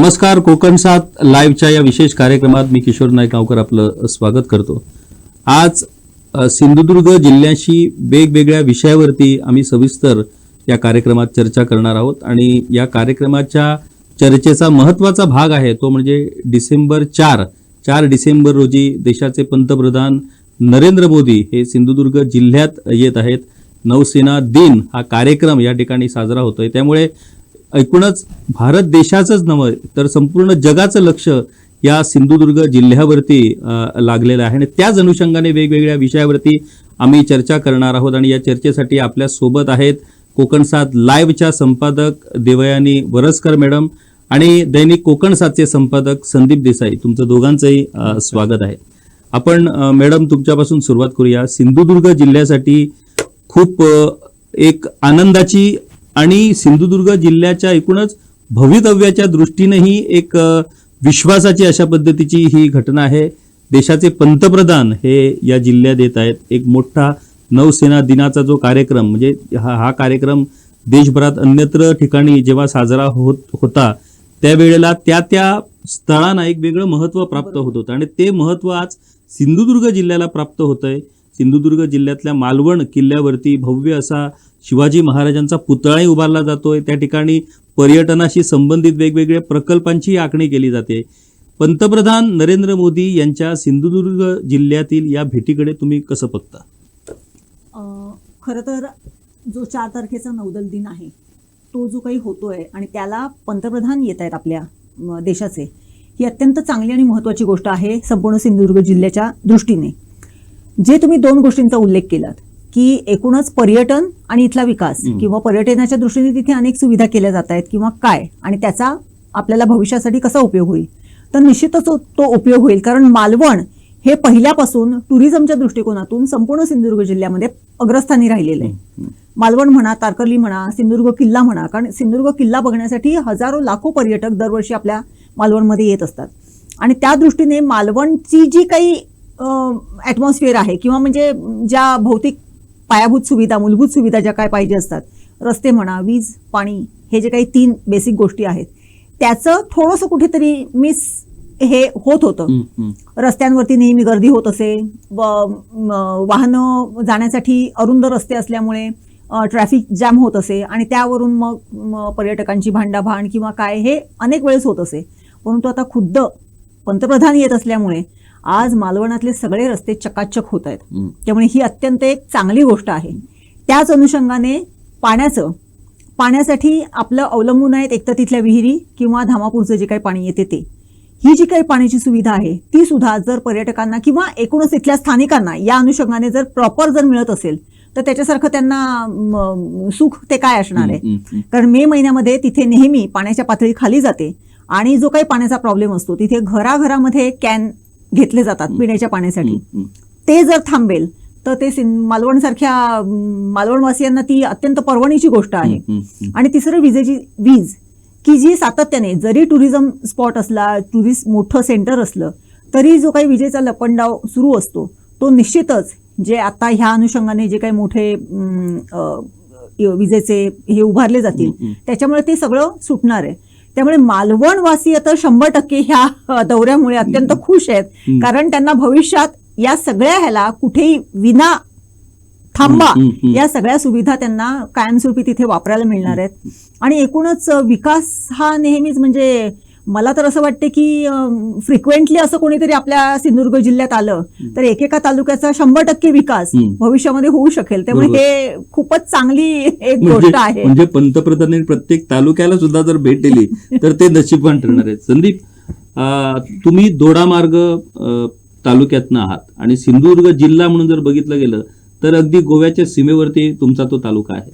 नमस्कार. कोकण 7 लाईव्हच्या या विशेष कार्यक्रमात मी किशोर नायगावकर आपलं स्वागत करतो. आज सिंधुदुर्ग जिल्ह्याशी वेगवेगळ्या विषयावरती आम्ही सविस्तर या कार्यक्रमात चर्चा करणार आहोत आणि या कार्यक्रमाच्या चर्चेचा महत्त्वाचा भाग आहे तो म्हणजे डिसेंबर 4 डिसेंबर रोजी देशाचे पंतप्रधान नरेंद्र मोदी हे सिंधुदुर्ग जिल्ह्यात येत आहेत. नौसेना दिन हा कार्यक्रम या ठिकाणी साजरा होतोय. त्यामुळे एकूणच भारत देशाचंच नव्हे तर संपूर्ण जगाचं लक्ष या सिंधुदुर्ग जिल्ह्यावरती लागलेलं आहे आणि त्याच अनुषंगाने वेगवेगळ्या विषयावरती आम्ही चर्चा करणार आहोत. आणि या चर्चेसाठी आपल्या सोबत आहेत कोकण 7 लाईव्हच्या संपादक देवयानी वरसकर मॅडम आणि दैनिक कोकण 7चे संपादक संदीप देसाई. तुमचं दोघांचंही स्वागत आहे. आपण मॅडम तुमच्यापासून सुरुवात करूया. सिंधुदुर्ग जिल्ह्यासाठी खूप एक आनंदाची आणि सिंधुदुर्ग जिल्ह्याच्या एकूणच भवितव्याच्या दृष्टीनेही एक विश्वासाची अशा पद्धतीची ही घटना आहे. देशाचे पंतप्रधान हे या जिल्ह्यात येत आहेत. एक मोठा नौसेना दिनाचा जो कार्यक्रम म्हणजे हा कार्यक्रम देशभरात अन्यत्र ठिकाणी जेव्हा साजरा होता त्यावेळेला त्या स्थळांना एक वेगळं महत्त्व प्राप्त होत होतं आणि ते महत्त्व आज सिंधुदुर्ग जिल्ह्याला प्राप्त होतंय. सिंधुदुर्ग जिल्ह्यातल्या मालवण किल्ल्यावरती भव्य असा शिवाजी महाराजांचा पुतळाही उभारला जातोय. त्या ठिकाणी पर्यटनाशी संबंधित वेगवेगळ्या प्रकल्पांची आखणी केली जाते. पंतप्रधान नरेंद्र मोदी यांच्या सिंधुदुर्ग जिल्ह्यातील या भेटीकडे तुम्ही कसं बघता? खरं तर जो 4 तारखेचा नौदल दिन आहे तो जो काही होतोय आणि त्याला पंतप्रधान येत आहेत आपल्या देशाचे, ही अत्यंत चांगली आणि महत्त्वाची गोष्ट आहे संपूर्ण सिंधुदुर्ग जिल्ह्याच्या दृष्टीने. जे तुम्ही 2 गोष्टींचा उल्लेख केलात की एकूणच पर्यटन आणि इथला विकास किंवा पर्यटनाच्या दृष्टीने तिथे अनेक सुविधा केल्या जात आहेत किंवा काय आणि त्याचा आपल्याला भविष्यासाठी कसा उपयोग होईल, तर निश्चितच तो उपयोग होईल. कारण मालवण हे पहिल्यापासून टुरिझमच्या दृष्टिकोनातून संपूर्ण सिंधुदुर्ग जिल्ह्यामध्ये अग्रस्थानी राहिलेलं आहे. मालवण म्हणा, तारकर्ली म्हणा, सिंधुदुर्ग किल्ला म्हणा, कारण सिंधुदुर्ग किल्ला बघण्यासाठी हजारो लाखो पर्यटक दरवर्षी आपल्या मालवणमध्ये येत असतात. आणि त्या दृष्टीने मालवणची जी काही ॲटमॉस्फिअर आहे किंवा म्हणजे ज्या भौतिक पायाभूत सुविधा, मूलभूत सुविधा ज्या काय पाहिजे असतात, रस्ते म्हणा, वीज, पाणी, हे जे काही 3 बेसिक गोष्टी आहेत त्याचं थोडंसं कुठेतरी मिस हे होत होतं. रस्त्यांवरती नेहमी गर्दी होत असे, वाहनं जाण्यासाठी अरुंद रस्ते असल्यामुळे ट्रॅफिक जॅम होत असे आणि त्यावरून मग पर्यटकांची भांडाभांड किंवा काय हे अनेक वेळेस होत असे. परंतु आता खुद्द पंतप्रधान येत असल्यामुळे आज मालवणातले सगळे रस्ते चकाचक होत आहेत. त्यामुळे ही अत्यंत एक चांगली गोष्ट आहे. त्याच अनुषंगाने पाण्यासाठी आपलं अवलंबून आहेत एकतर तिथल्या विहिरी किंवा धामापूरचं जे काही पाणी येते ते. ही जी काही पाण्याची सुविधा आहे ती सुद्धा जर पर्यटकांना किंवा एकूणच इथल्या स्थानिकांना या अनुषंगाने जर प्रॉपर जर मिळत असेल तर त्याच्यासारखं त्यांना सुख ते काय असणार आहे. कारण मे महिन्यामध्ये तिथे नेहमी पाण्याच्या पातळी खाली जाते आणि जो काही पाण्याचा प्रॉब्लेम असतो तिथे घराघरामध्ये कॅन घेतले जातात पिण्याच्या पाण्यासाठी. ते जर थांबेल तर ते मालवणवासियांना ती अत्यंत पर्वणीची गोष्ट आहे. आणि तिसरं वीज की जी सातत्याने जरी टुरिझम स्पॉट असला, टुरिस्ट मोठं सेंटर असलं तरी जो काही विजेचा लपंडाव सुरू असतो तो निश्चितच जे आता ह्या अनुषंगाने जे काही मोठे विजेचे हे उभारले जातील त्याच्यामुळे ते सगळं सुटणार आहे. त्यामुळे मालवणवासी आता 100% ह्या दौऱ्यामुळे अत्यंत खुश आहेत. कारण त्यांना भविष्यात या सगळ्या ह्याला कुठेही विना थांबा या सगळ्या सुविधा त्यांना कायमस्वरूपी तिथे वापरायला मिळणार आहेत. आणि एकूणच विकास हा नेहमीच म्हणजे मला तर असं वाटते की फ्रिक्वेंटली असं कोणीतरी आपल्या सिंधुदुर्ग जिल्ह्यात आलं तर एकेका तालुक्याचा 100% विकास भविष्यामध्ये होऊ शकेल. त्यामुळे हे खूपच चांगली एक गोष्ट आहे. म्हणजे पंतप्रधानांनी प्रत्येक तालुक्याला सुद्धा जर भेट दिली तर ते नशीबवान ठरणार आहेत. संदीप, तुम्ही दोडामार्ग तालुक्यातनं आहात आणि सिंधुदुर्ग जिल्हा म्हणून जर बघितलं गेलं तर अगदी गोव्याच्या सीमेवरती तुमचा तो तालुका आहे.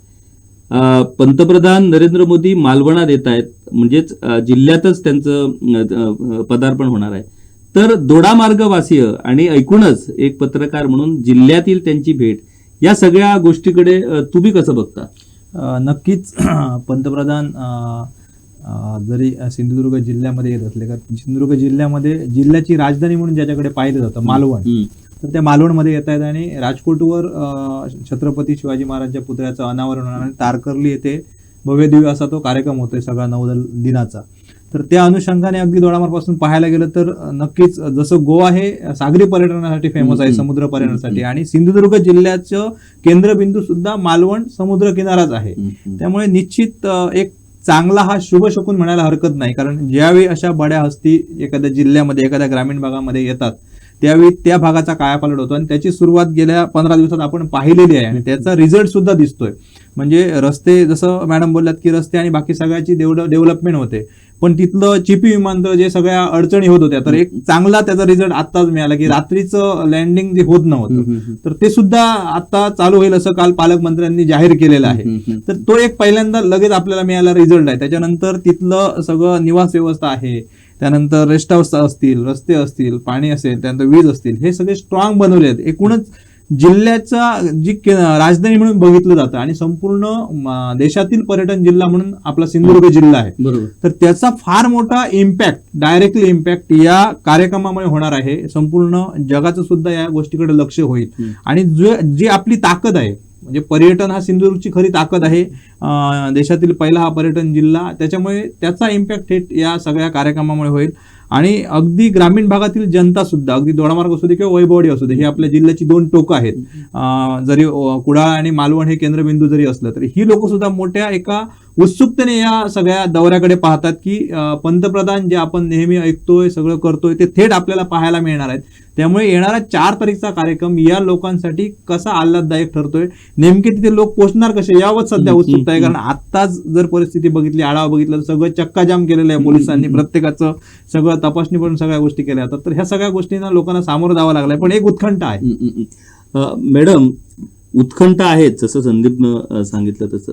पंतप्रधान नरेंद्र मोदी मालवणात येत आहेत म्हणजेच जिल्ह्यातच त्यांचं पदार्पण होणार आहे. तर दोडामार्गवासीय आणि ऐकूनच एक पत्रकार म्हणून जिल्ह्यातील त्यांची भेट या सगळ्या गोष्टीकडे तुम्ही कसं बघता? नक्कीच पंतप्रधान जरी सिंधुदुर्ग जिल्ह्यामध्ये येत असले, कारण सिंधुदुर्ग जिल्ह्यामध्ये जिल्ह्याची राजधानी म्हणून ज्याच्याकडे पाहिलं जातं मालवण, तर त्या मालवणमध्ये येत आहेत आणि राजकोटवर छत्रपती शिवाजी महाराजांच्या पुतळ्याचं अनावरण होणार आणि तारकर्ली येथे भव्य दिव्य असा तो कार्यक्रम होतोय सगळा नौदल दिनाचा. तर त्या अनुषंगाने अगदी दोडामार्गपासून पाहायला गेलं तर नक्कीच जसं गोवा हे सागरी पर्यटनासाठी फेमस आहे, समुद्र पर्यटनासाठी, आणि सिंधुदुर्ग जिल्ह्याचं केंद्रबिंदू सुद्धा मालवण समुद्र किनाराच आहे. त्यामुळे निश्चित एक चांगला हा शुभ शकून म्हणायला हरकत नाही. कारण ज्यावेळी अशा बड्या हस्ती एखाद्या जिल्ह्यामध्ये, एखाद्या ग्रामीण भागामध्ये येतात त्यावेळी त्या भागाचा कायापालट होतो, आणि त्याची सुरुवात गेल्या 15 दिवसात आपण पाहिलेली आहे, आणि त्याचा रिझल्ट सुद्धा दिसतोय. म्हणजे रस्ते, जसं मॅडम बोलल्यात की रस्ते आणि बाकी सगळ्याची डेव्हलपमेंट होते, पण तिथलं चिपी विमानतळ जे सगळ्या अडचणी होत होत्या, तर एक चांगला त्याचा रिझल्ट आत्ताच मिळाला की रात्रीचं लँडिंग जे होत नव्हतं, तर ते सुद्धा आता चालू होईल असं काल पालकमंत्र्यांनी जाहीर केलेलं आहे. तर तो एक पहिल्यांदा लगेच आपल्याला मिळाला रिझल्ट आहे. त्याच्यानंतर तिथलं सगळं निवास व्यवस्था आहे, त्यानंतर रेस्ट हाऊस असतील, रस्ते असतील, पाणी असेल, त्यानंतर वीज असतील, हे सगळे स्ट्रॉंग बनवले आहेत. एकूणच जिल्ह्याचा जी राजधानी म्हणून बघितलं जातं आणि संपूर्ण देशातील पर्यटन जिल्हा म्हणून आपला सिंधुदुर्ग जिल्हा आहे, बरोबर. तर त्याचा फार मोठा इम्पॅक्ट, डायरेक्टली इम्पॅक्ट या कार्यक्रमामुळे होणार आहे. संपूर्ण जगाचं सुद्धा या गोष्टीकडे लक्ष होईल. आणि जी आपली ताकद आहे, म्हणजे पर्यटन हा सिंधुदुर्गची खरी ताकद आहे, देशातील पहिला हा पर्यटन जिल्हा, त्याच्यामुळे त्याचा इम्पॅक्ट थेट या सगळ्या कार्यक्रमामुळे होईल. आणि अगदी ग्रामीण भागातील जनता सुद्धा, अगदी दोडामार्ग असू दे किंवा वैभववाडी असू दे, ही आपल्या जिल्ह्याची 2 टोकं आहेत. जरी कुडाळ आणि मालवण हे केंद्रबिंदू जरी असलं तरी ही लोक सुद्धा मोठ्या एका उत्सुकतेने या सगळ्या दौऱ्याकडे पाहतात की पंतप्रधान जे आपण नेहमी ऐकतोय, सगळं करतोय, ते थेट आपल्याला पाहायला मिळणार आहेत. त्यामुळे येणारा 4 तारीखचा कार्यक्रम या लोकांसाठी कसा आल्हाददायक ठरतोय, नेमके तिथे लोक पोहोचणार कसे, यावर सध्या उत्सुकता आहे. कारण आत्ताच जर परिस्थिती बघितली, आढावा बघितला, तर सगळं चक्काजाम केलेलं आहे पोलिसांनी, प्रत्येकाचं सगळं तपासणी करून सगळ्या गोष्टी केल्या जातात. तर ह्या सगळ्या गोष्टींना लोकांना सामोरं जावं लागलंय, पण एक उत्कंठा आहे. मॅडम, उत्कंठा आहे जसं संदीपनं सांगितलं तसं,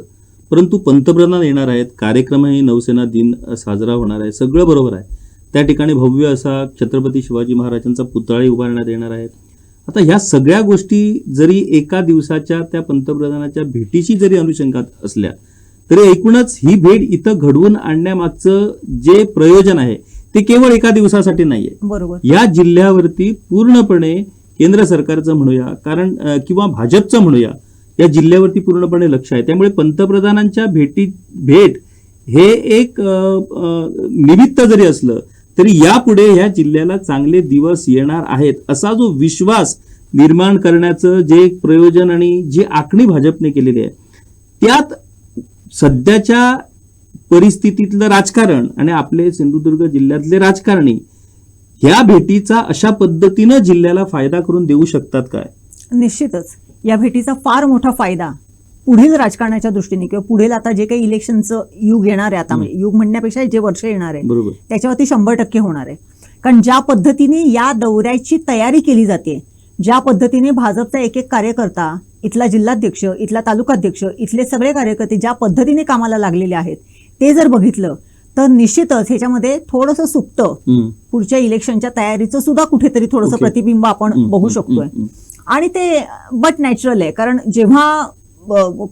परंतु पंतप्रधान येणार आहेत, कार्यक्रमही नौसेना दिन साजरा होणार आहे, सगळं बरोबर आहे. त्या ठिकाणी भव्य असा छत्रपती शिवाजी महाराजांचा पुतळाही उभारण्यात येणार आहे. आता ह्या सगळ्या गोष्टी जरी एका दिवसाच्या त्या पंतप्रधानाच्या भेटीची जरी अनुषंगात असल्या तरी एकूणच ही भेट इथं घडवून आणण्यामागचं जे प्रयोजन आहे ते केवळ एका दिवसासाठी नाहीये. बरोबर. या जिल्ह्यावरती पूर्णपणे केंद्र सरकारचं म्हणूया कारण किंवा भाजपचं म्हणूया, या जिल्ह्यावरती पूर्णपणे लक्ष आहे. त्यामुळे पंतप्रधानांच्या भेट हे एक निमित्त जरी असलं तरी यापुढे ह्या जिल्ह्याला चांगले दिवस येणार आहेत असा जो विश्वास निर्माण करण्याचं जे प्रयोजन आणि जी आखणी भाजपने केलेली आहे, त्यात सध्याच्या परिस्थितीतलं राजकारण आणि आपले सिंधुदुर्ग जिल्ह्यातले राजकारणी ह्या भेटीचा अशा पद्धतीनं जिल्ह्याला फायदा करून देऊ शकतात काय? निश्चितच या भेटीचा फार मोठा फायदा पुढील राजकारणाच्या दृष्टीने किंवा पुढील आता जे काही इलेक्शनचं युग येणार आहे, आता म्हणजे युग म्हणण्यापेक्षा जे वर्ष येणार आहे बरोबर, त्याच्यावरती 100% होणार आहे. कारण ज्या पद्धतीने या दौऱ्याची तयारी केली जाते, ज्या पद्धतीने भाजपचा एक एक कार्यकर्ता, इथला जिल्हाध्यक्ष, इथला तालुकाध्यक्ष, इथले सगळे कार्यकर्ते ज्या पद्धतीने कामाला लागलेले आहेत, ते जर बघितलं तर निश्चितच ह्याच्यामध्ये थोडंसं सुप्तं पुढच्या इलेक्शनच्या तयारीचं सुद्धा कुठेतरी थोडंसं प्रतिबिंब आपण बघू शकतोय. आणि ते बट नॅचरल आहे, कारण जेव्हा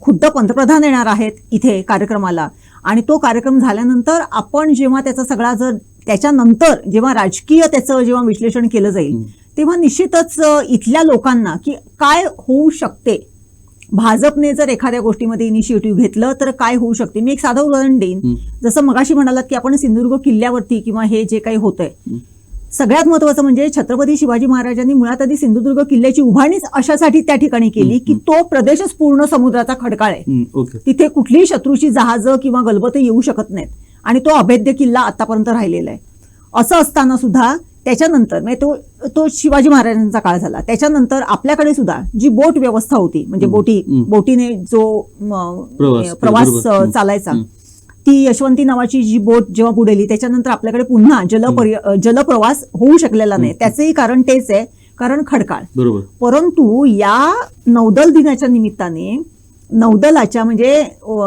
खुद्द पंतप्रधान येणार आहेत इथे कार्यक्रमाला आणि तो कार्यक्रम झाल्यानंतर आपण जेव्हा त्याचा सगळा जर त्याच्यानंतर जेव्हा राजकीय त्याचं जेव्हा विश्लेषण केलं जाईल तेव्हा निश्चितच इथल्या लोकांना की काय होऊ शकते, भाजपने जर एखाद्या गोष्टीमध्ये इनिशिएटिव्ह घेतलं तर काय होऊ शकते. मी एक साधं उदाहरण देईन. जसं मगाशी म्हणालात की आपण सिंधुदुर्ग किल्ल्यावरती किंवा हे जे काही होतंय, सगळ्यात महत्वाचं म्हणजे छत्रपती शिवाजी महाराजांनी मुळात आधी सिंधुदुर्ग किल्ल्याची उभारणीच अशासाठी त्या ठिकाणी केली की तो प्रदेशच पूर्ण समुद्राचा खडकाळ आहे, तिथे कुठलीही शत्रूची जहाजं किंवा गलबतं येऊ शकत नाहीत आणि तो अभेद्य किल्ला आतापर्यंत राहिलेला आहे. असं असताना सुद्धा त्याच्यानंतर म्हणजे तो शिवाजी महाराजांचा काळ झाला, त्याच्यानंतर आपल्याकडे सुद्धा जी बोट व्यवस्था होती, म्हणजे बोटीने जो प्रवास चालायचा, ती यशवंती नावाची जी बोट जेव्हा बुडेली त्याच्यानंतर आपल्याकडे पुन्हा जलप्रवास होऊ शकलेला नाही. त्याचंही कारण तेच आहे, कारण खडकाळ. बरोबर. परंतु या नौदल दिनाच्या निमित्ताने नौदलाच्या म्हणजे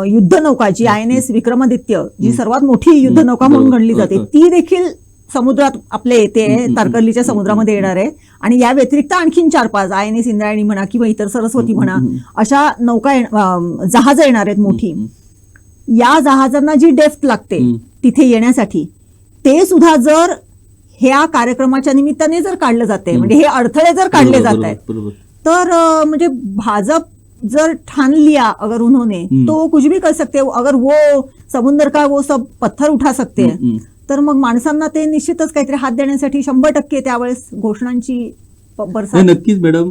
युद्धनौका जी INS विक्रमादित्य, जी सर्वात मोठी युद्धनौका म्हणून गणली जाते, ती देखील समुद्रात आपले येते, तारकर्लीच्या समुद्रामध्ये येणार आहे. आणि या व्यतिरिक्त आणखीन 4-5 INS इंद्रायणी म्हणा किंवा इतर सरस्वती म्हणा अशा नौका जहाजं येणार आहेत मोठी. या जहाजांना जी डेफ्थ लागते तिथे येण्यासाठी ते सुद्धा जर ह्या कार्यक्रमाच्या निमित्ताने जर काढलं जाते, म्हणजे हे अडथळे जर काढले जात आहेत, तर म्हणजे भाजप जर ठान लिया अगर उन्होंने तो कुछ भी कर सकते, अगर वो समुद्र का वो सब पत्थर उठा सकते हैं, तर मग माणसांना ते निश्चितच काहीतरी हात देण्यासाठी 100% त्यावेळेस घोषणांची नाही, बरसात. नक्कीच मॅडम.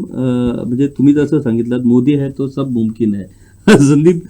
म्हणजे तुम्ही जसं सांगितलं मोदी है तो सब मुमकिन है. संदीप,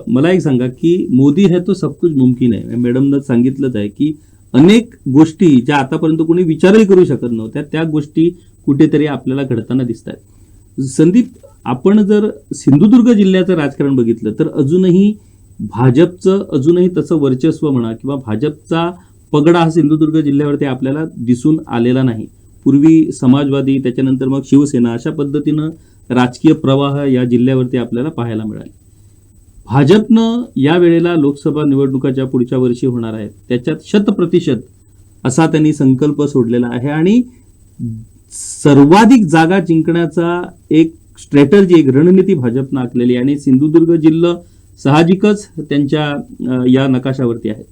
मला एक सांगा की मोदी है तो सब कुछ मुमकिन आहे. मॅडमनं सांगितलंच आहे की अनेक गोष्टी ज्या आतापर्यंत कोणी विचारही करू शकत नव्हत्या त्या गोष्टी कुठेतरी आपल्याला घडताना दिसत आहेत. संदीप, आपण जर सिंधुदुर्ग जिल्ह्याचं राजकारण बघितलं तर अजूनही भाजपचं अजूनही तसं वर्चस्व म्हणा किंवा भाजपचा पगडा हा सिंधुदुर्ग जिल्ह्यावरती आपल्याला दिसून आलेला नाही. पूर्वी समाजवादी, त्याच्यानंतर मग शिवसेना, अशा पद्धतीनं राजकीय प्रवाह या जिल्ह्यावरती आपल्याला पाहायला मिळाले. भाजपनं या वेळेला लोकसभा निवडणुका ज्या पुढच्या वर्षी होणार आहेत त्याच्यात 100% असा त्यांनी संकल्प सोडलेला आहे आणि सर्वाधिक जागा जिंकण्याचा एक स्ट्रॅटर्जी, एक रणनीती भाजपनं आखलेली आहे आणि सिंधुदुर्ग जिल्हा साहजिकच त्यांच्या या नकाशावरती आहे.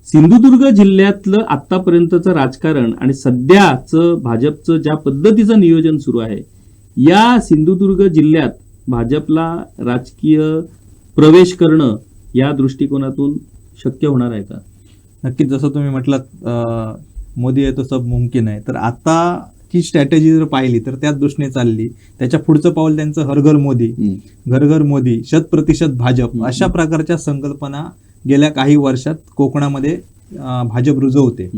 सिंधुदुर्ग जिल्ह्यातलं आतापर्यंतचं राजकारण आणि सध्याचं भाजपचं ज्या पद्धतीचं नियोजन सुरू आहे, या सिंधुदुर्ग जिल्ह्यात भाजपला राजकीय प्रवेश करणं या दृष्टिकोनातून शक्य होणार आहे का? नक्कीच, जसं तुम्ही म्हटलं मोदी आहे तो सब मुमकिन आहे. तर आताची स्ट्रॅटेजी जर पाहिली तर त्याच दृष्टीने चालली. त्याच्या पुढचं पाऊल त्यांचं हर घर मोदी, घर घर मोदी, 100% भाजप, अशा प्रकारच्या संकल्पना गेल्या काही वर्षात कोकणामध्ये भाजप रुजवते.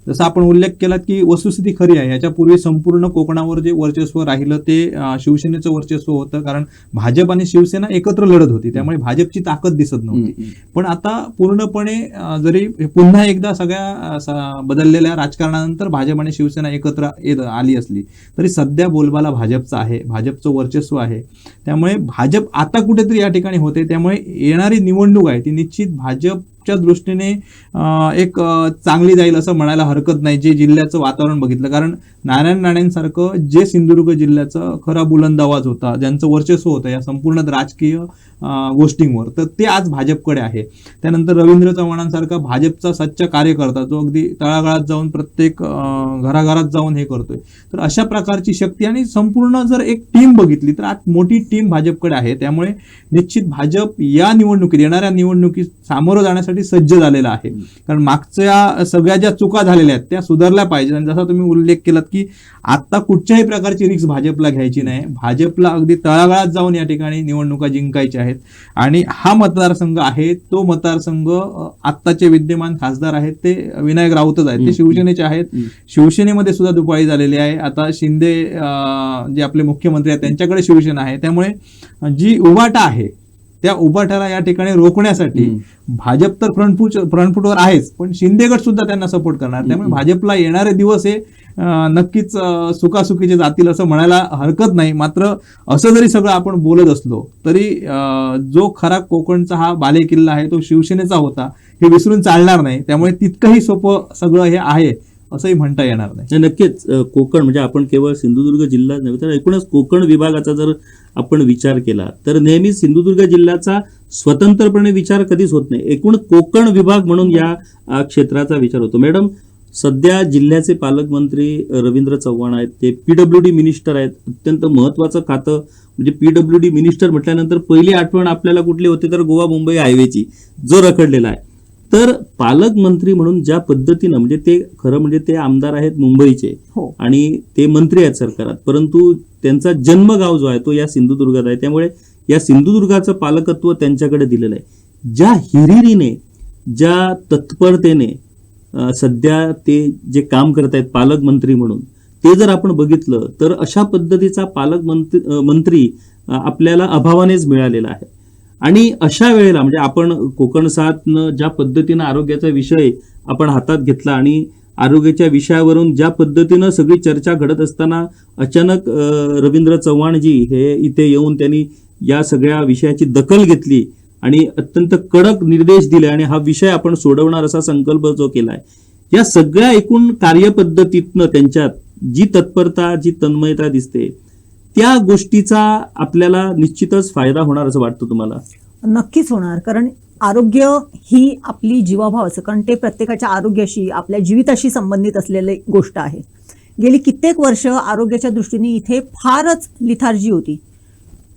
जसं आपण उल्लेख केला की वस्तुस्थिती खरी आहे. याच्यापूर्वी संपूर्ण कोकणावर जे वर्चस्व राहिलं ते शिवसेनेचं वर्चस्व होतं, कारण भाजप आणि शिवसेना एकत्र लढत होती, त्यामुळे भाजपची ताकद दिसत नव्हती. पण आता पूर्णपणे जरी पुन्हा एकदा सगळ्या बदललेल्या राजकारणानंतर भाजप आणि शिवसेना एकत्र आली असली तरी सध्या बोलबाला भाजपचा आहे, भाजपचं वर्चस्व आहे. त्यामुळे भाजप आता कुठेतरी या ठिकाणी होते. त्यामुळे येणारी निवडणूक आहे ती निश्चित भाजपच्या दृष्टीने एक चांगली जाईल असं म्हणायला हरकत नाही, जे जिल्ह्याचं वातावरण बघितलं. कारण नारायण राणेंसारखं जे सिंधुदुर्ग जिल्ह्याचं खरा बुलंद आवाज होता, ज्यांचं वर्चस्व होतं या संपूर्ण राजकीय गोष्टींवर, तर ते आज भाजपकडे आहे. त्यानंतर रवींद्र चव्हाणांसारखा भाजपचा सच्चा कार्यकर्ता जो अगदी तळागाळात जाऊन प्रत्येक घराघरात जाऊन हे करतोय, तर अशा प्रकारची शक्ती आणि संपूर्ण जर एक टीम बघितली तर आज मोठी टीम भाजपकडे आहे. त्यामुळे निश्चित भाजप या निवडणुकीत, येणाऱ्या निवडणुकीत सामोरं जाण्यासाठी सज्ज झालेला आहे. कारण मागच्या सगळ्या ज्या चुका झालेल्या आहेत त्या सुधारल्या पाहिजेत. आणि जसा तुम्ही उल्लेख केलात की आता कुठच्याही प्रकारची रिस्क भाजपला घ्यायची नाही. भाजपला अगदी तळागाळात जाऊन या ठिकाणी निवडणुका जिंकायच्या आहेत. आणि हा मतदारसंघ आहे तो मतदारसंघ आत्ताचे विद्यमान खासदार आहेत ते विनायक राऊतच आहेत, ते शिवसेनेचे आहेत. शिवसेनेमध्ये सुद्धा दुपाळी झालेली आहे. आता शिंदे जे आपले मुख्यमंत्री आहेत त्यांच्याकडे शिवसेना आहे. त्यामुळे जी उभाटा आहे त्या उभाट्याला या ठिकाणी रोखण्यासाठी भाजप तर फ्रंटफूटवर आहेच, पण शिंदे गट सुद्धा त्यांना सपोर्ट करणार. त्यामुळे भाजपला येणारे दिवस हे नक्कीच सुखासुखीचे जातील असं म्हणायला हरकत नाही. मात्र असं जरी सगळं आपण बोलत असलो तरी जो खरा कोकणचा हा बालेकिल्ला आहे तो शिवसेनेचा होता हे विसरून चालणार नाही. त्यामुळे तितकंही सोपं सगळं हे आहे असंही म्हणता येणार नाही. नक्कीच कोकण म्हणजे आपण केवळ सिंधुदुर्ग जिल्हा नव्हे तर एकूणच कोकण विभागाचा जर आपण विचार केला तर नेहमी सिंधुदुर्ग जिल्ह्याचा स्वतंत्रपणे विचार कधीच होत नाही. एकूण कोकण विभाग म्हणून या क्षेत्राचा विचार होतो. मॅडम, सध्या जिल्ह्याचे पालकमंत्री रवींद्र चव्हाण आहेत, ते PWD मिनिस्टर आहेत. अत्यंत महत्वाचं खातं म्हणजे PWD मिनिस्टर म्हटल्यानंतर पहिली आठवण आपल्याला कुठली होते तर गोवा मुंबई हायवेची, जो रखडलेला आहे. तर पालकमंत्री म्हणून ज्या पद्धतीनं म्हणजे ते खरं म्हणजे ते आमदार आहेत मुंबईचे आणि ते मंत्री आहेत सरकारात, परंतु त्यांचा जन्मगाव जो आहे तो या सिंधुदुर्गात आहे. त्यामुळे या सिंधुदुर्गाचं पालकत्व त्यांच्याकडे दिलेलं आहे. ज्या हिरिरीने, ज्या तत्परतेने सध्या ते जे काम करत आहेत पालकमंत्री म्हणून, ते जर आपण बघितलं तर अशा पद्धतीचा पालकमंत्री आपल्याला अभावानेच मिळालेला आहे. आणि अशा वेळेला म्हणजे आपण कोकण साथनं ज्या पद्धतीनं आरोग्याचा विषय आपण हातात घेतला आणि आरोग्याच्या विषयावरून ज्या पद्धतीनं सगळी चर्चा घडत असताना अचानक रवींद्र चव्हाणजी हे इथे येऊन त्यांनी या सगळ्या विषयाची दखल घेतली आणि अत्यंत कडक निर्देश दिले आणि हा विषय आपण सोडवणार असा संकल्प जो केलाय, या सगळ्या एकूण कार्यपद्धतीतनं त्यांच्यात जी तत्परता, जी तन्मयता दिसते, त्या गोष्टीचा आपल्याला निश्चितच फायदा होणार असं वाटतं तुम्हाला? नक्कीच होणार. कारण आरोग्य ही आपली जीवाभाव असं, कारण ते प्रत्येकाच्या आरोग्याशी, आपल्या जीविताशी संबंधित असलेली गोष्ट आहे. गेली कित्येक वर्ष आरोग्याच्या दृष्टीने इथे फारच लिथार्जी होती.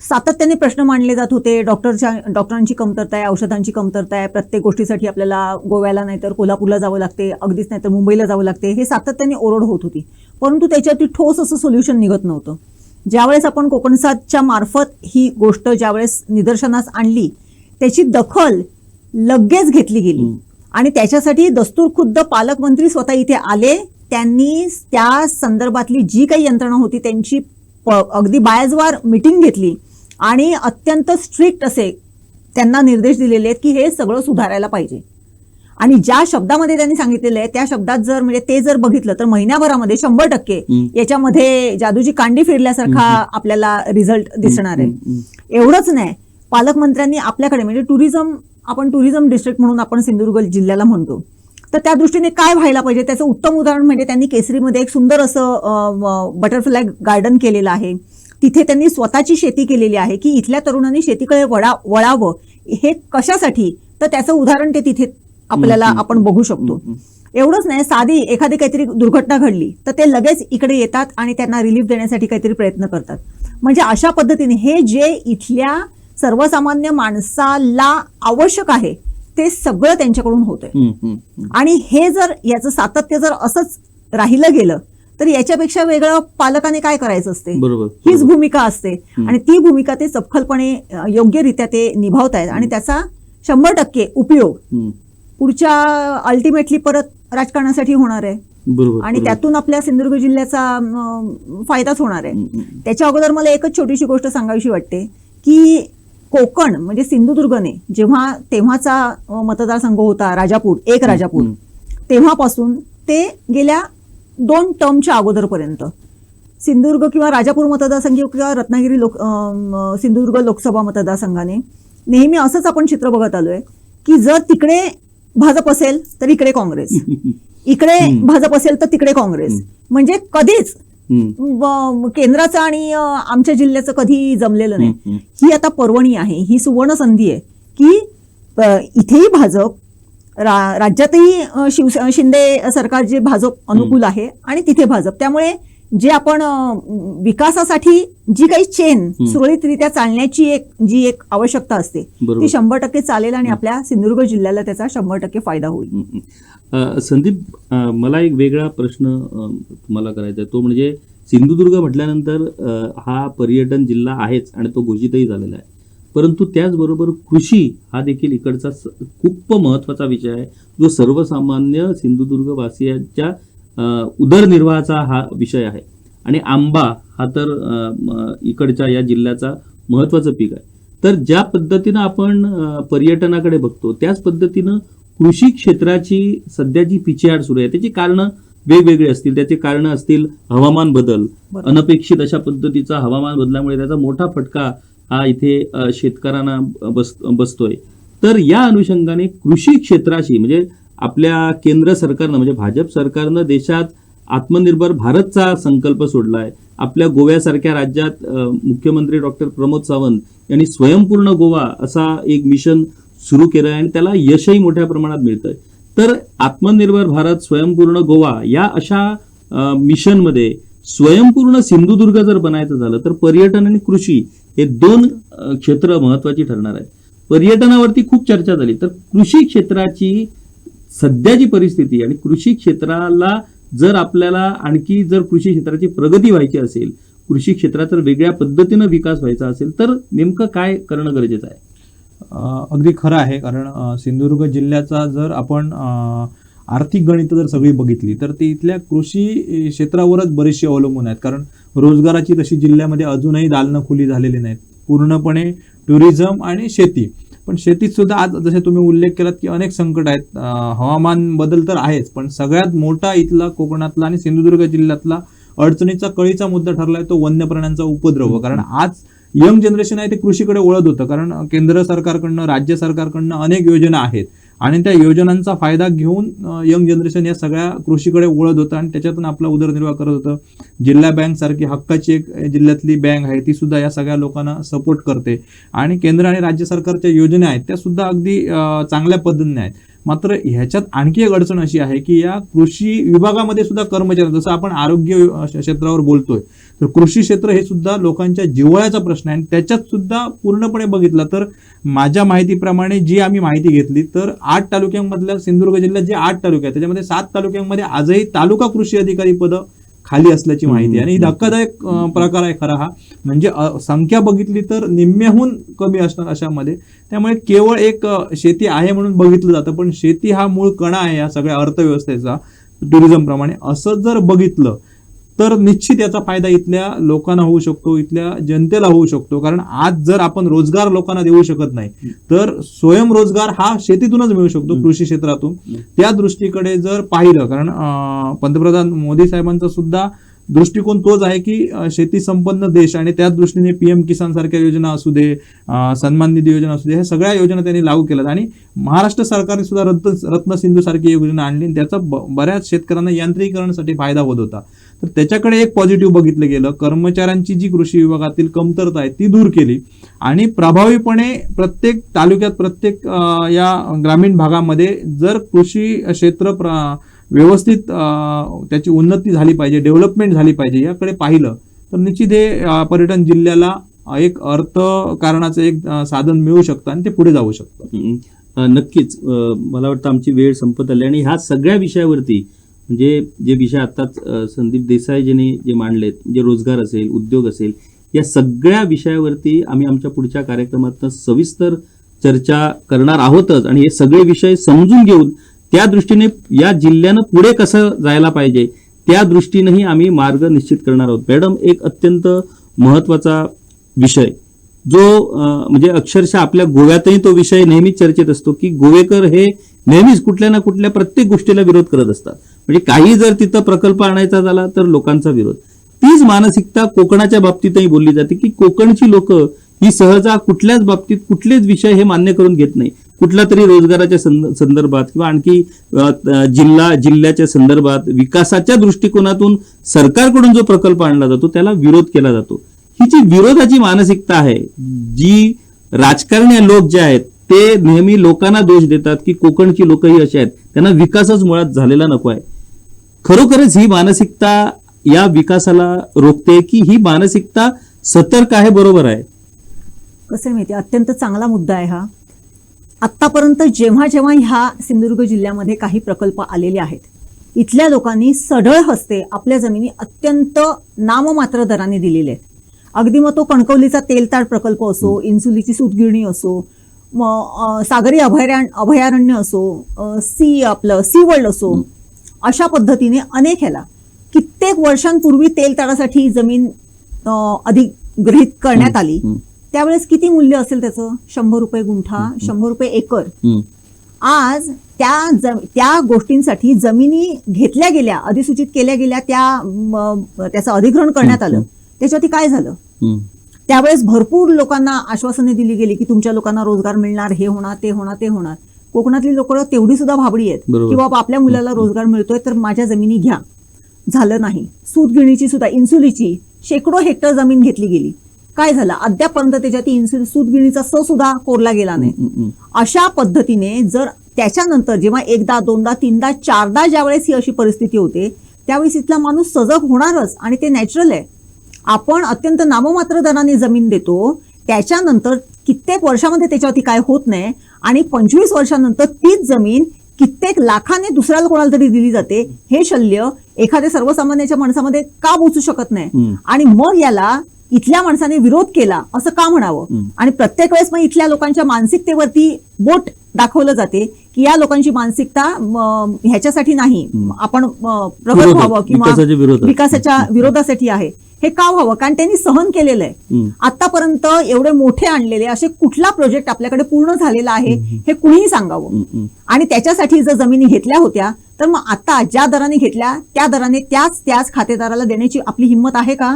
सातत्याने प्रश्न मांडले जात होते. डॉक्टरांची कमतरता आहे, औषधांची कमतरता आहे, प्रत्येक गोष्टीसाठी आपल्याला गोव्याला नाहीतर कोल्हापूरला जावं लागते, अगदीच नाहीतर मुंबईला जावं लागते, हे सातत्याने ओरड होत होती. परंतु त्याच्यावरती ठोस असं सोल्युशन निघत नव्हतं. ज्यावेळेस आपण कोकणसातच्या मार्फत ही गोष्ट ज्यावेळेस निदर्शनास आणली, त्याची दखल लगेच घेतली गेली आणि त्याच्यासाठी दस्तूरखुद्द पालकमंत्री स्वतः इथे आले. त्यांनी त्या संदर्भातली जी काही यंत्रणा होती त्यांची अगदी बायजवार मीटिंग घेतली आणि अत्यंत स्ट्रिक्ट असे त्यांना निर्देश दिलेले आहेत की हे सगळं सुधारायला पाहिजे. आणि ज्या शब्दामध्ये त्यांनी सांगितलेलं आहे त्या शब्दात जर म्हणजे ते जर बघितलं तर महिन्याभरामध्ये 100% याच्यामध्ये जादूची कांडी फिरल्यासारखा आपल्याला रिझल्ट दिसणार आहे. एवढंच नाही, पालकमंत्र्यांनी आपल्याकडे म्हणजे आपण टुरिझम डिस्ट्रिक्ट म्हणून आपण सिंधुदुर्ग जिल्ह्याला म्हणतो, तर त्या दृष्टीने काय व्हायला पाहिजे त्याचं उत्तम उदाहरण म्हणजे त्यांनी केसरीमध्ये एक सुंदर असं बटरफ्लाय गार्डन केलेलं आहे. तिथे त्यांनी स्वतःची शेती केलेली आहे की इथल्या तरुणांनी शेतीकडे वळावं. हे कशासाठी, तर त्याचं उदाहरण ते तिथे आपल्याला आपण बघू शकतो. एवढंच नाही, साधी एखादी काहीतरी दुर्घटना घडली तर ते लगेच इकडे येतात आणि त्यांना रिलीफ देण्यासाठी काहीतरी प्रयत्न करतात. म्हणजे अशा पद्धतीने हे जे इथल्या सर्वसामान्य माणसाला आवश्यक आहे ते सगळं त्यांच्याकडून होतंय. आणि हे जर याचं सातत्य जर असंच राहिलं गेलं तर याच्यापेक्षा वेगळं पालकाने काय करायचं असते, हीच भूमिका असते. आणि ती भूमिका ते चपखलपणे योग्यरित्या ते निभावतायत आणि त्याचा 100% उपयोग पुढच्या अल्टिमेटली परत राजकारणासाठी होणार आहे. आणि त्यातून आपल्या सिंधुदुर्ग जिल्ह्याचा फायदाच होणार आहे. त्याच्या अगोदर मला एकच छोटीशी गोष्ट सांगावीशी वाटते की कोकण म्हणजे सिंधुदुर्गने तेव्हाचा मतदारसंघ होता राजापूर, तेव्हापासून ते गेल्या 2 टर्मच्या अगोदरपर्यंत सिंधुदुर्ग किंवा राजापूर मतदारसंघ किंवा रत्नागिरी सिंधुदुर्ग लोकसभा मतदारसंघाने नेहमी असंच आपण चित्र बघत आलोय की जर तिकडे भाजप असेल तर इकडे काँग्रेस, इकडे भाजप असेल तर तिकडे काँग्रेस. म्हणजे कधीच केंद्राचं आणि आमच्या जिल्ह्याचं कधी जमलेलं नाही. ही आता पर्वणी आहे, ही सुवर्ण संधी आहे की इथेही भाजप, राज्यातही शिंदे सरकार जे भाजप अनुकूल आहे आणि तिथे भाजप. त्यामुळे जे आपण विकासासाठी जी काही चेन सुरळीतरित्या चालण्याची जी एक आवश्यकता असते ती 100% चालेल आणि आपल्या सिंधुदुर्ग जिल्ह्याला त्याचा 100% फायदा होईल. संदीप, मला एक वेगळा प्रश्न तुम्हाला करायचा आहे, तो म्हणजे सिंधुदुर्ग म्हटल्यानंतर हा पर्यटन जिल्हा आहेच आणि तो घोषितही झालेला आहे, परंतु त्याचबरोबर कृषी हा देखील इकडचा खूप महत्वाचा विषय आहे जो सर्वसामान्य सिंधुदुर्गवासियांच्या उदरनिर्वाहाचा हा विषय आहे. आणि आंबा हा तर इकडच्या या जिल्ह्याचा महत्वाचं पीक आहे. तर ज्या पद्धतीनं आपण पर्यटनाकडे बघतो त्याच पद्धतीनं कृषी क्षेत्राची सध्या जी पिछेहाट सुरू आहे त्याची कारणं वेगवेगळी असतील. त्याची कारणं असतील हवामान बदल, अनपेक्षित अशा पद्धतीचा हवामान बदलामुळे त्याचा मोठा फटका हा इथे शेतकऱ्यांना बसतोय. तर या अनुषंगाने कृषी क्षेत्राशी म्हणजे आपल्या केंद्र सरकारनं म्हणजे भाजप सरकारनं देशात आत्मनिर्भर भारतचा संकल्प सोडलाय. आपल्या गोव्यासारख्या राज्यात मुख्यमंत्री डॉक्टर प्रमोद सावंत यांनी स्वयंपूर्ण गोवा असा एक मिशन सुरू केलं आहे आणि त्याला यशही मोठ्या प्रमाणात मिळतंय. तर आत्मनिर्भर भारत, स्वयंपूर्ण गोवा या अशा मिशनमध्ये स्वयंपूर्ण सिंधुदुर्ग जर बनायचं झालं तर पर्यटन आणि कृषी हे 2 क्षेत्र महत्वाची ठरणार आहेत. पर्यटनावरती खूप चर्चा झाली, तर कृषी क्षेत्राची सध्याची परिस्थिती आणि कृषी क्षेत्राला जर आपल्याला आणखी जर कृषी क्षेत्राची प्रगती व्हायची असेल, कृषी क्षेत्रात जर वेगळ्या पद्धतीनं विकास व्हायचा असेल तर नेमकं काय करणं गरजेचं आहे? अगदी खरं आहे, कारण सिंधुदुर्ग जिल्ह्याचा जर आपण आर्थिक गणितं जर सगळी बघितली तर ती इथल्या कृषी क्षेत्रावरच बरीचशी अवलंबून आहेत. कारण रोजगाराची तशी जिल्ह्यामध्ये अजूनही दालनं खुली झालेली नाहीत, पूर्णपणे टुरिझम आणि शेती. पण शेतीत सुद्धा आज जसे तुम्ही उल्लेख केलात की अनेक संकट आहेत. हवामान बदल तर आहेच, पण सगळ्यात मोठा इथला कोकणातला आणि सिंधुदुर्ग जिल्ह्यातला अडचणीचा कळीचा मुद्दा ठरलाय तो वन्य प्राण्यांचा उपद्रव. कारण आज यंग जनरेशन आहे ते कृषीकडे वळत होतं, कारण केंद्र सरकारकडनं, राज्य सरकारकडनं अनेक योजना आहेत आणि त्या योजनांचा फायदा घेऊन यंग जनरेशन या सगळ्या कृषीकडे वळत होतं आणि त्याच्यातून आपला उदरनिर्वाह करत होतं. जिल्हा बँक सारखी हक्काची एक जिल्ह्यातली बँक आहे ती सुद्धा या सगळ्या लोकांना सपोर्ट करते आणि केंद्र आणि राज्य सरकारच्या योजना आहेत त्या सुद्धा अगदी चांगल्या पद्धतीने आहेत. मात्र ह्याच्यात आणखी एक अडचण अशी आहे की या कृषी विभागामध्ये सुद्धा कर्मचारी, जसं आपण आरोग्य क्षेत्रावर बोलतोय, तर कृषी क्षेत्र हे सुद्धा लोकांच्या जिव्हाळ्याचा प्रश्न आहे. आणि त्याच्यात सुद्धा पूर्णपणे बघितलं तर माझ्या माहितीप्रमाणे जी आम्ही माहिती घेतली तर 8 तालुक्यांमधल्या, सिंधुदुर्ग जिल्ह्यात जे 8 तालुके आहेत त्याच्यामध्ये 7 तालुक्यांमध्ये आजही तालुका कृषी अधिकारी पदं खाली असल्याची माहिती आहे. आणि ही धक्कादायक प्रकार आहे खरा हा. म्हणजे संख्या बघितली तर निम्म्याहून कमी असणार अशामध्ये. त्यामुळे केवळ एक शेती आहे म्हणून बघितलं जातं, पण शेती हा मूळ कणा आहे या सगळ्या अर्थव्यवस्थेचा टुरिझम प्रमाणे. असं जर बघितलं तर निश्चित याचा फायदा इथल्या लोकांना होऊ शकतो, इथल्या जनतेला होऊ शकतो. कारण आज जर आपण रोजगार लोकांना देऊ शकत नाही तर स्वयंरोजगार हा शेतीतूनच मिळू शकतो, कृषी क्षेत्रातून. त्या दृष्टीकडे जर पाहिलं, कारण पंतप्रधान मोदी साहेबांचा सुद्धा दृष्टिकोन तोच आहे की शेती संपन्न देश, आणि त्याच दृष्टीने PM किसान सारख्या योजना असू दे, सन्मान निधी योजना असू दे, ह्या सगळ्या योजना त्यांनी लागू केल्यात. आणि महाराष्ट्र सरकारने सुद्धा रत्न सिंधू सारखी योजना आणली, त्याचा बऱ्याच शेतकऱ्यांना यांत्रिकीकरणासाठी फायदा होत होता. तर त्याच्याकडे एक पॉझिटिव्ह बघितलं गेलं. कर्मचाऱ्यांची जी कृषी विभागातील कमतरता आहे ती दूर केली आणि प्रभावीपणे प्रत्येक तालुक्यात, प्रत्येक या ग्रामीण भागामध्ये जर कृषी क्षेत्र व्यवस्थित त्याची उन्नती झाली पाहिजे, डेव्हलपमेंट झाली पाहिजे याकडे पाहिलं तर निश्चित हे पर्यटन जिल्ह्याला एक अर्थकारणाचं एक साधन मिळू शकतं आणि ते पुढे जाऊ शकतं. नक्कीच. मला वाटतं आमची वेळ संपत आली आणि ह्या सगळ्या विषयावरती, म्हणजे जे विषय आताच संदीप देसाईजींनी जे मांडलेत, म्हणजे रोजगार असेल, उद्योग असेल, या सगळ्या विषयावरती आम्ही आमच्या पुढच्या कार्यक्रमात सविस्तर चर्चा करणार आहोतच. आणि हे सगळे विषय समजून घेऊन त्या दृष्टीने या जिल्ह्यानं पुढे कसं जायला पाहिजे त्या दृष्टीनेही आम्ही मार्ग निश्चित करणार आहोत. मॅडम, एक अत्यंत महत्वाचा विषय जो म्हणजे अक्षरशः आपल्या गोव्यातही तो विषय नेहमीच चर्चेत असतो की गोवेकर हे नेहमीच कुठल्या ना कुठल्या प्रत्येक गोष्टीला विरोध करत असतात. म्हणजे काही जर तिथं प्रकल्प आणायचा झाला तर लोकांचा विरोध. तीच मानसिकता कोकणाच्या बाबतीतही बोलली जाते की कोकणची लोक ही सहजा कुठल्याच बाबतीत कुठलेच विषय हे मान्य करून घेत नाही. कुठला तरी रोजगाराच्या संदर्भात किंवा आणखी जिल्ह्याच्या संदर्भात विकासाच्या दृष्टिकोनातून सरकारकडून जो प्रकल्प आणला जातो त्याला विरोध केला जातो. ही जी विरोधाची मानसिकता आहे, जी राजकारणी लोक जे आहेत ते नेहमी लोकांना दोष देतात की कोकणची लोक ही अशी आहेत, त्यांना विकासच मुळात झालेला नको आहे. खरोखरच ही मानसिकता या विकासाला रोखते की ही मानसिकता सतर्क आहे? बरोबर आहे. कसं माहिती, अत्यंत चांगला मुद्दा आहे हा. आतापर्यंत जेव्हा जेव्हा ह्या सिंधुदुर्ग जिल्ह्यामध्ये काही प्रकल्प आलेले आहेत, इथल्या लोकांनी सढळ हस्ते आपल्या जमिनी अत्यंत नाममात्र दराने दिलेले आहेत. अगदी मग तो कणकवलीचा तेलताड प्रकल्प असो, इन्सुलीची सूतगिरणी असो, सागरी अभयारण्य असो, सी वर्ल्ड असो, अशा पद्धतीने अनेक ह्याला कित्येक वर्षांपूर्वी तेलताडासाठी जमीन अधिग्रहित करण्यात आली. त्यावेळेस किती मूल्य असेल त्याचं? 100 रुपये गुंठा, 100 रुपये एकर. आज त्या गोष्टींसाठी जमिनी घेतल्या गेल्या, अधिसूचित केल्या गेल्या, त्याचं अधिग्रहण करण्यात आलं. त्याच्यावरती काय झालं? त्यावेळेस भरपूर लोकांना आश्वासने दिली गेली की तुमच्या लोकांना रोजगार मिळणार, हे होणार, ते होणार, ते होणार. कोकणातली लोक तेवढी सुद्धा भाबडी आहेत की बाबा आपल्या मुलाला रोजगार मिळतोय तर माझ्या जमिनी घ्या. झालं नाही. सूतगिरणीची सुद्धा, इन्सुलीची शेकडो हेक्टर जमीन घेतली गेली. काय झालं? अद्यापर्यंत त्याच्यात सूतगिरणीचा सुद्धा कोरला गेला नाही. अशा पद्धतीने जर त्याच्यानंतर जेव्हा एकदा, दोनदा, तीनदा, चारदा ज्यावेळेस ही अशी परिस्थिती होते त्यावेळेस इथला माणूस सजग होणारच आणि ते नॅचरल आहे. आपण अत्यंत नाममात्र दराने जमीन देतो, त्याच्यानंतर कित्येक वर्षामध्ये त्याच्यावरती काय होत नाही आणि 25 वर्षानंतर तीच जमीन कित्येक लाखाने दुसऱ्याला कोणाला तरी दिली जाते. हे शल्य एखाद्या सर्वसामान्याच्या माणसामध्ये का पोचू शकत नाही? आणि मग याला इथल्या माणसाने विरोध केला असं का म्हणावं? आणि प्रत्येक वेळेस मग इथल्या लोकांच्या मानसिकतेवरती बोट दाखवलं जाते की या लोकांची मानसिकता ह्याच्यासाठी नाही, आपण प्रगत व्हावं किंवा विकासाच्या विरोधासाठी आहे. हे का व्हावं? कारण त्यांनी सहन केलेलं आहे. आतापर्यंत एवढे मोठे आणलेले असे कुठला प्रोजेक्ट आपल्याकडे पूर्ण झालेला आहे हे कुणीही सांगावं. आणि त्याच्यासाठी जर जमिनी घेतल्या होत्या तर मग आता ज्या दराने घेतल्या त्या दराने त्याच खातेदाराला देण्याची आपली हिंमत आहे का?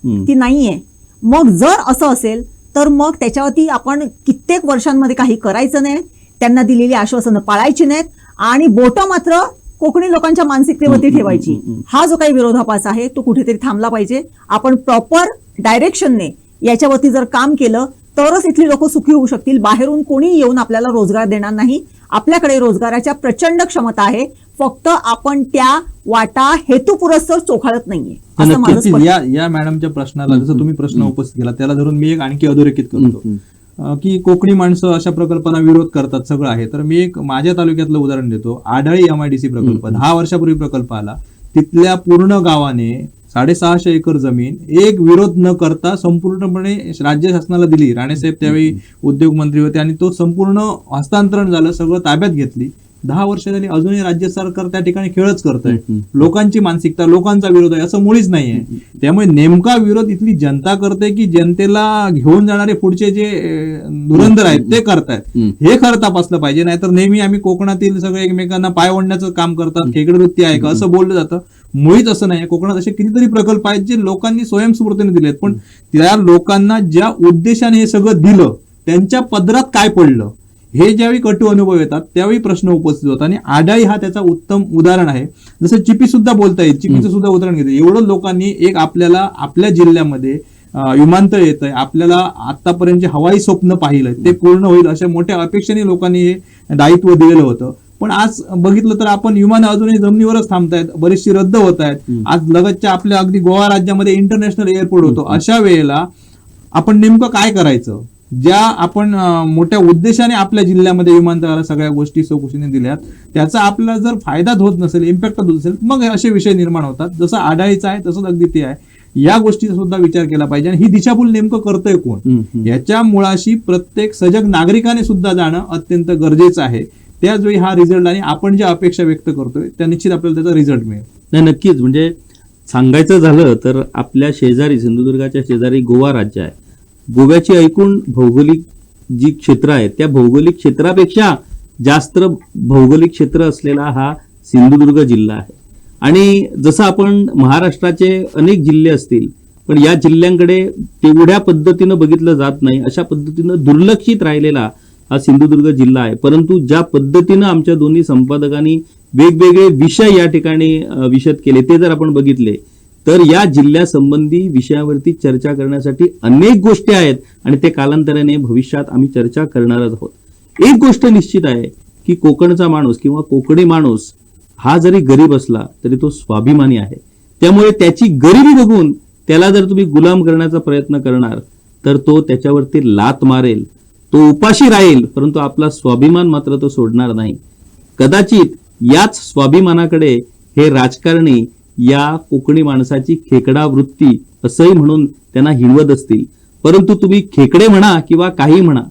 ती नाहीये. मग जर असं असेल तर मग त्याच्यावरती आपण कित्येक वर्षांमध्ये काही करायचं नाही, त्यांना दिलेली आश्वासनं पाळायची नाहीत आणि बोटं मात्र कोकणी लोकांच्या मानसिकतेवरती ठेवायची. हा जो काही विरोधाभास आहे तो कुठेतरी थांबला पाहिजे. आपण प्रॉपर डायरेक्शनने याच्यावरती जर काम केलं तरच इथली लोक सुखी होऊ शकतील. बाहेरून कोणी येऊन आपल्याला रोजगार देणार नाही आपल्याकडे रोजगाराच्या प्रचंड क्षमता आहे, फक्त आपण त्या वाटा हेतुपुरस्सर चोखाळत नाहीये असं माझं नक्कीच स्पष्ट. या मॅडमच्या प्रश्नाला जसं तुम्ही प्रश्न उपस्थित केला त्याला धरून मी एक आणखी अधोरेखित करतो की कोकणी माणसं अशा प्रकल्पांना विरोध करतात, सगळं आहे. तर मी एक माझ्या तालुक्यातलं उदाहरण देतो. आढाळी MIDC प्रकल्प 10 वर्षापूर्वी प्रकल्प आला. तिथल्या पूर्ण गावाने 650 एकर जमीन एक विरोध न करता संपूर्णपणे राज्य शासनाला दिली. राणेसाहेब त्यावेळी उद्योग मंत्री होते आणि तो संपूर्ण हस्तांतरण झालं, सगळं ताब्यात घेतली. 10 वर्ष झाली, अजूनही राज्य सरकार त्या ठिकाणी खेळच करतंय. लोकांची मानसिकता, लोकांचा विरोध आहे असं मुळीच नाहीये. त्यामुळे नेमका विरोध इथली जनता करते की जनतेला घेऊन जाणारे पुढचे जे धुरंधर आहेत ते करतायत, हे खरं तपासलं पाहिजे. नाहीतर नेहमी आम्ही कोकणातील सगळे एकमेकांना पाय ओढण्याचं काम करतात, खेकडवृत्ती आहे का असं बोललं जातं. मुळीच असं नाही. कोकणात असे कितीतरी प्रकल्प आहेत जे लोकांनी स्वयंस्फूर्तीने दिलेत, पण त्या लोकांना ज्या उद्देशाने हे सगळं दिलं त्यांच्या पदरात काय पडलं हे ज्यावेळी कटू अनुभव येतात त्यावेळी प्रश्न उपस्थित होतात. आणि आढाळी हा त्याचा उत्तम उदाहरण आहे. जसं चिपी सुद्धा बोलता येईल, चिपीचं सुद्धा उदाहरण घेतं. एवढं लोकांनी एक आपल्याला आपल्या जिल्ह्यामध्ये विमानतळ येत आहे, आपल्याला आतापर्यंत जे हवाई स्वप्न पाहिलं ते पूर्ण होईल अशा मोठ्या अपेक्षेने लोकांनी हे दायित्व दिलेलं होतं. पण आज बघितलं तर आपण विमानं अजूनही जमिनीवरच थांबतायत, बरीचशी रद्द होत आहेत. आज लगतच्या आपल्या अगदी गोवा राज्यामध्ये इंटरनॅशनल एअरपोर्ट होतो. अशा वेळेला आपण नेमकं काय करायचं? ज्या आपण मोठ्या उद्देशाने आपल्या जिल्ह्यामध्ये विमानतळाला सगळ्या गोष्टी चौकशीने दिल्यात त्याचा आपल्याला जर फायदाच होत नसेल, इम्पॅक्ट होत नसेल, मग असे विषय निर्माण होतात. जसं आढाळीचं आहे तसंच अगदी ते आहे. या गोष्टीचा सुद्धा विचार केला पाहिजे. आणि ही दिशाभूल नेमकं करतोय कोण, याच्या मुळाशी प्रत्येक सजग नागरिकाने सुद्धा जाणं अत्यंत गरजेचं आहे. त्याच वेळी हा रिझल्ट आणि आपण ज्या अपेक्षा व्यक्त करतोय त्या निश्चित आपल्याला त्याचा रिझल्ट मिळेल. नाही, नक्कीच. म्हणजे सांगायचं झालं तर आपल्या शेजारी, सिंधुदुर्गाच्या शेजारी गोवा राज्य आहे. गोव्याची एकूण भौगोलिक जी क्षेत्र आहेत त्या भौगोलिक क्षेत्रापेक्षा जास्त भौगोलिक क्षेत्र असलेला हा सिंधुदुर्ग जिल्हा आहे. आणि जसं आपण महाराष्ट्राचे अनेक जिल्हे असतील पण या जिल्ह्यांकडे तेवढ्या पद्धतीनं बघितलं जात नाही, अशा पद्धतीनं दुर्लक्षित राहिलेला हा सिंधुदुर्ग जिल्हा आहे. परंतु ज्या पद्धतीनं आमच्या दोन्ही संपादकांनी वेगवेगळे विषय या ठिकाणी विशद केले ते जर आपण बघितले तर या जिल्ह्यासंबंधी विषयावरती चर्चा करण्यासाठी अनेक गोष्टी आहेत आणि ते कालांतराने भविष्यात आम्ही चर्चा करणारच आहोत. एक गोष्ट निश्चित आहे की कोकणचा माणूस किंवा कोकणी माणूस हा जरी गरीब असला तरी तो स्वाभिमानी आहे. त्यामुळे त्याची गरिबी बघून त्याला जर तुम्ही गुलाम करण्याचा प्रयत्न करणार तर तो त्याच्यावरती लात मारेल, तो उपाशी राहील, परंतु आपला स्वाभिमान मात्र तो सोडणार नाही. कदाचित याच स्वाभिमानाकडे हे राजकारणी या कोकणी माणसाची खेकडा वृत्ती असंही म्हणून त्यांना हिणवत असतील. परंतु तुम्ही खेकडे म्हणा किंवा काही म्हणा,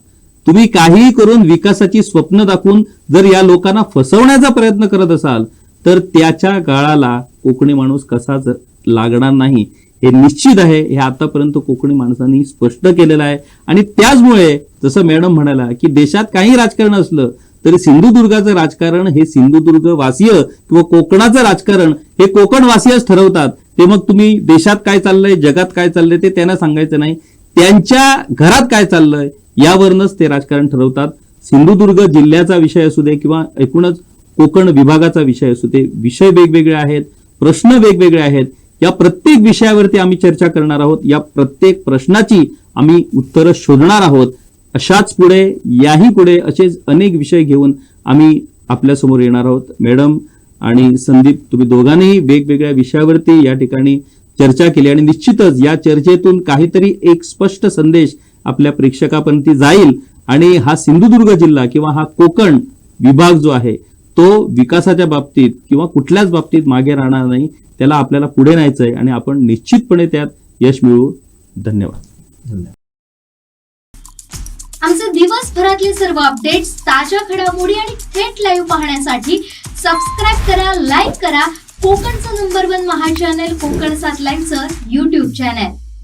तुम्ही काहीही करून विकासाची स्वप्न दाखवून जर या लोकांना फसवण्याचा प्रयत्न करत असाल तर त्याच्या गाळाला कोकणी माणूस कसाच लागणार नाही हे निश्चित आहे. हे आतापर्यंत कोकणी माणसांनी स्पष्ट केलेलं आहे. आणि त्याचमुळे जसं मॅडम म्हणाला की देशात काही राजकारण असलं तरी सिंधुदुर्गाचं राजकारण हे सिंधुदुर्ग वासीय किंवा कोकणाचं राजकारण हे कोकणवासीयच ठरवतात. ते मग तुम्ही देशात काय चाललंय, जगात काय चाललंय ते त्यांना सांगायचं नाही, त्यांच्या घरात काय चाललंय यावरूनच ते राजकारण ठरवतात. सिंधुदुर्ग जिल्ह्याचा विषय असू दे किंवा एकूणच कोकण विभागाचा विषय असू दे, विषय वेगवेगळे आहेत, प्रश्न वेगवेगळे आहेत. या प्रत्येक विषयावरती आम्ही चर्चा करणार आहोत. या प्रत्येक प्रश्नाची आम्ही उत्तरं शोधणार आहोत. अशाच पुढे याही पुढे असेच अनेक विषय घेऊन आम्ही आपल्यासमोर येणार आहोत. मॅडम आणि संदीप, तुम्ही दोघांनीही वेगवेगळ्या विषयावरती या ठिकाणी चर्चा केली आणि निश्चितच या चर्चेतून काहीतरी एक स्पष्ट संदेश आपल्या प्रेक्षकापर्यंत जाईल. आणि हा सिंधुदुर्ग जिल्हा किंवा हा कोकण विभाग जो आहे तो विकासाच्या बाबतीत किंवा कुठल्याच बाबतीत मागे राहणार नाही. त्याला आपल्याला पुढे न्यायचं आहे आणि आपण निश्चितपणे त्यात यश मिळवू. धन्यवाद. आमचे दिवसभरातले सर्व अपडेट्स, ताज्या घडामोडी आणि थेट लाईव्ह पाहण्यासाठी सबस्क्राईब करा, लाईक करा कोकणचं नंबर 1 महा चॅनल कोकण 7 लाईव्हचं YouTube चॅनल.